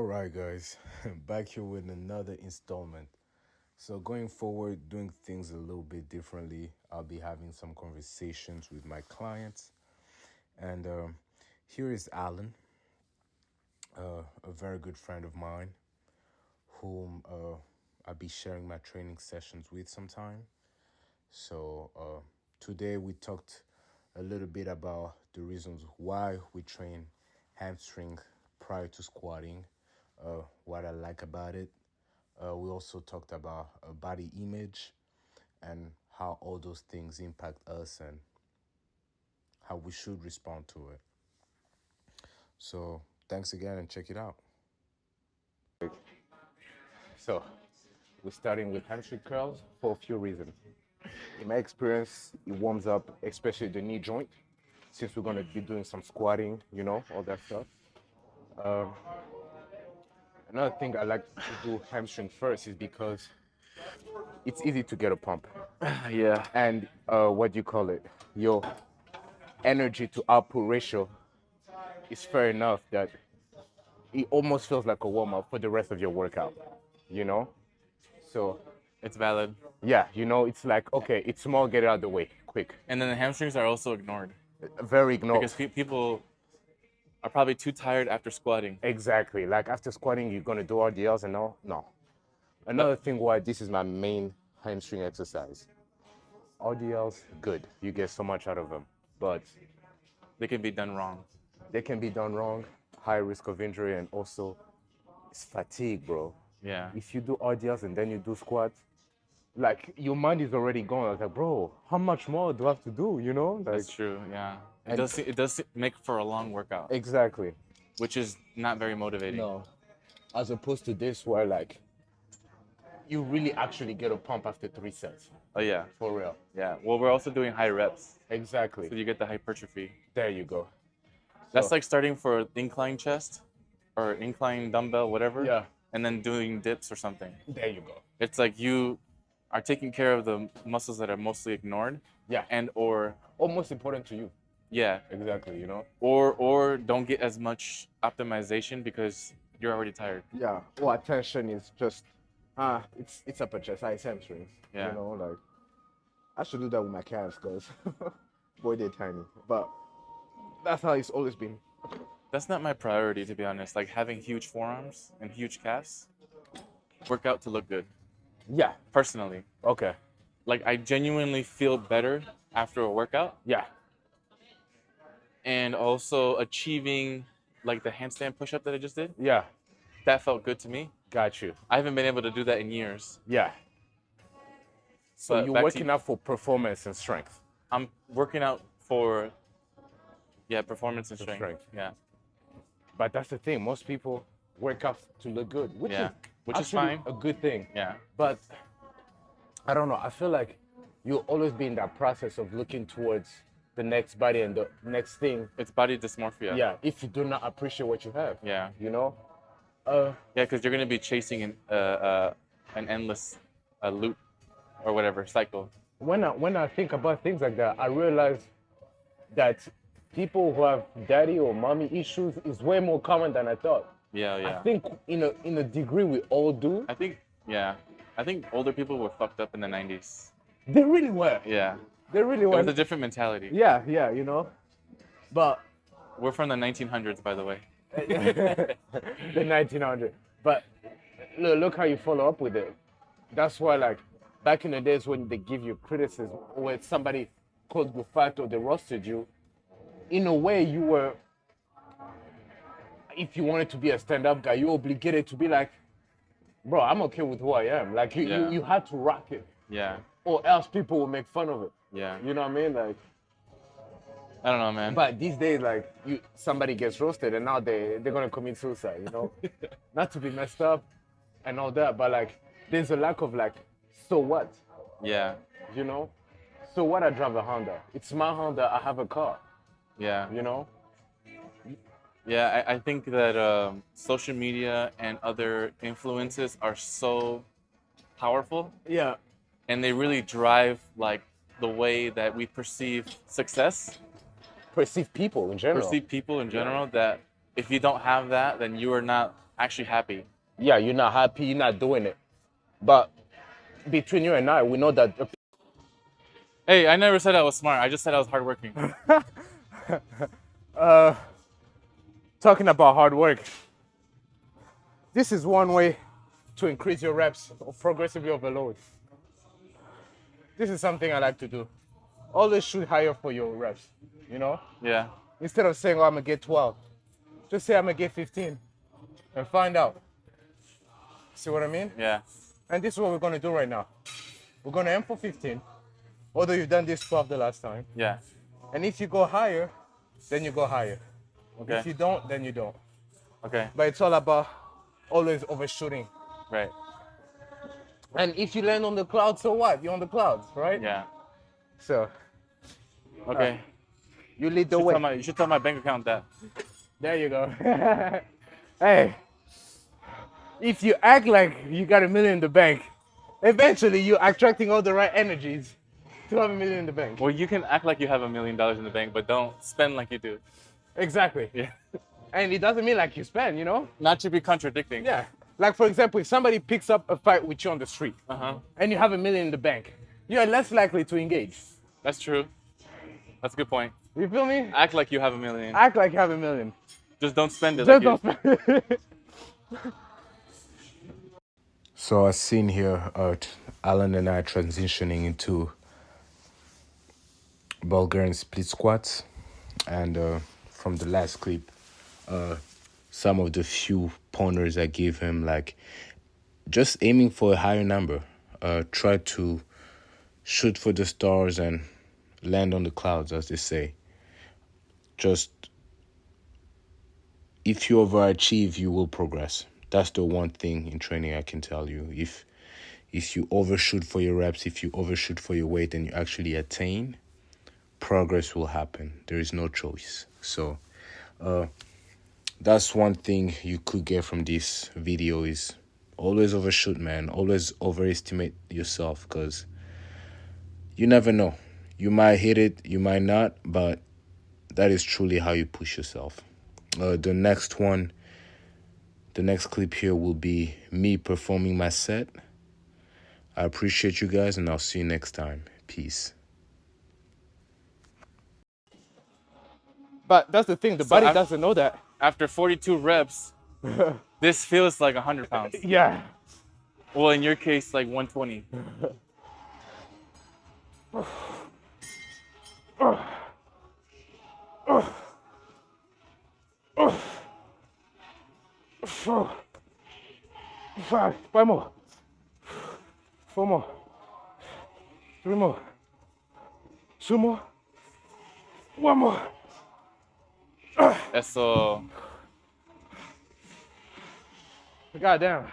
All right, guys, back here with another installment. So, going forward, doing things a little bit differently, I'll be having some conversations with my clients. And here is Alan, a very good friend of mine, whom I'll be sharing my training sessions with sometime. So, today we talked a little bit about the reasons why we train hamstring prior to squatting, what I like about it. We also talked about body image and how all those things impact us and how we should respond to it. So, thanks again and check it out. So, we're starting with hamstring curls for a few reasons. In my experience, it warms up, especially the knee joint, since we're going to be doing some squatting, all that stuff. Um, Another thing I like to do hamstring first is because it's easy to get a pump. Yeah. And what do you call it? Your energy to output ratio is fair enough that it almost feels like a warm up for the rest of your workout, you know? So, It's valid. yeah, it's like, okay, it's small, get it out of the way, quick. And then the hamstrings are also ignored Very ignored. because people are probably too tired after squatting. Exactly. Like after squatting, you're going to do RDLs and all? No. Another thing why this is my main hamstring exercise. RDLs, good. You get so much out of them. But They can be done wrong. they can be done wrong, high risk of injury, and also it's fatigue, bro. Yeah. If you do RDLs and then you do squats, like your mind is already gone. I was like, bro, how much more do I have to do? Like, That's true. Yeah. And- It does make for a long workout, exactly. which is not very motivating. No. As opposed to this where like you really actually get a pump after 3 sets. Oh yeah. For real. Yeah. Well, we're also doing high reps, Exactly. so you get the hypertrophy. There you go. That's So- like starting for incline chest or incline dumbbell, whatever. Yeah. And then doing dips or something. There you go. It's like you are taking care of the muscles that are mostly ignored. Yeah. And or Almost important to you. yeah. Exactly, Or don't get as much optimization because you're already tired. Yeah. Or attention is just it's upper chest, it's hamstrings. Yeah. Like I should do that with my calves because boy they're tiny. But that's how it's always been. That's not my priority, to be honest. Like having huge forearms and huge calves, work out to look good. Yeah. Personally, Okay. like I genuinely feel better after a workout, Yeah. and also achieving like the handstand push-up that I just did. Yeah. That felt good to me. Got you. I haven't been able to do that in years. Yeah. So But you're back working out for performance and strength. I'm working out for performance and strength. strength. Yeah. But that's the thing. Most people work out to look good, which Yeah. is Which is actually fine. a good thing. Yeah. But I don't know. I feel like you'll always be in that process of looking towards the next body and the next thing. It's body dysmorphia. Yeah. If you do not appreciate what you have. Yeah. Uh, Yeah, because you're gonna be chasing an endless loop or whatever cycle. when I think about things like that, I realize that people who have daddy or mommy issues is way more common than I thought. Yeah, yeah. I think in a degree we all do. I think older people were fucked up in the 90s. They really were. Yeah. They really It were. was a different mentality. Yeah. But We're from the 1900s, by the way. the 1900. But look how you follow up with it. That's why, like, back in the days when they give you criticism, or when somebody called you fat or they roasted you, in a way you were, if you wanted to be a stand-up guy, you're obligated to be like, bro, I'm okay with who I am. Like, Yeah. you had to rock it, Yeah. or else people will make fun of it. Yeah. You know what I mean? Like, I don't know, man. but these days, like, somebody gets roasted and now they're gonna commit suicide, Not to be messed up and all that, but like, there's a lack of like, so what, Yeah. So what? I drive a Honda. It's my Honda. I have a car, Yeah. you. Yeah, I think that social media and other influences are so powerful, Yeah. and they really drive like the way that we perceive success, Perceive people in general. perceive people in general. That if you don't have that, then you are not actually happy. Yeah, you're not happy, you're not doing it. But between you and I, we know that. Hey, I never said I was smart. I just said I was hardworking. Talking about hard work, this is one way to increase your reps or progressively overload. This is something I like to do. Always shoot higher for your reps, you know? Yeah. Instead of saying, oh, I'm gonna get 12, just say I'm gonna get 15 and find out. See what I mean? Yeah. And this is what we're gonna do right now. We're gonna aim for 15, although you've done this 12 the last time. Yeah. And if you go higher, then you go higher. Okay. If you don't, then you don't. Okay. But it's all about always overshooting. Right. And if you land on the clouds, so what? You're on the clouds, right? Yeah. So Okay. you lead the way. You should tell my bank account that. There you go. Hey, if you act like you got $1 million in the bank, eventually you're attracting all the right energies to have $1 million in the bank. Well, you can act like you have $1 million in the bank, but don't spend like you do. Exactly. Yeah. And it doesn't mean like you spend, you know? Not to be contradicting. Yeah. Like for example, if somebody picks up a fight with you on the street and you have $1 million in the bank, you're less likely to engage. That's true. That's a good point. You feel me? Act like you have $1 million. Act like you have $1 million. Just don't spend it. Just like don't spend it. So as seen here, Alan and I transitioning into Bulgarian split squats, and from the last clip, some of the few pointers I gave him, like just aiming for a higher number, try to shoot for the stars and land on the clouds, as they say. Just if you overachieve, you will progress. That's the one thing in training I can tell you. If you overshoot for your reps, if you overshoot for your weight and you actually attain, progress will happen. There is no choice. So that's one thing you could get from this video is always overshoot, man. Always overestimate yourself, because you never know. You might hit it, you might not, but that is truly how you push yourself. The next clip here will be me performing my set. I appreciate you guys, and I'll see you next time. Peace. But that's the thing, the body doesn't know that. After 42 reps, this feels like 100 pounds. Yeah. Well, in your case, like 120. Five more. 4 more. 3 more. 2 more. 1 more. Eso. Goddamn.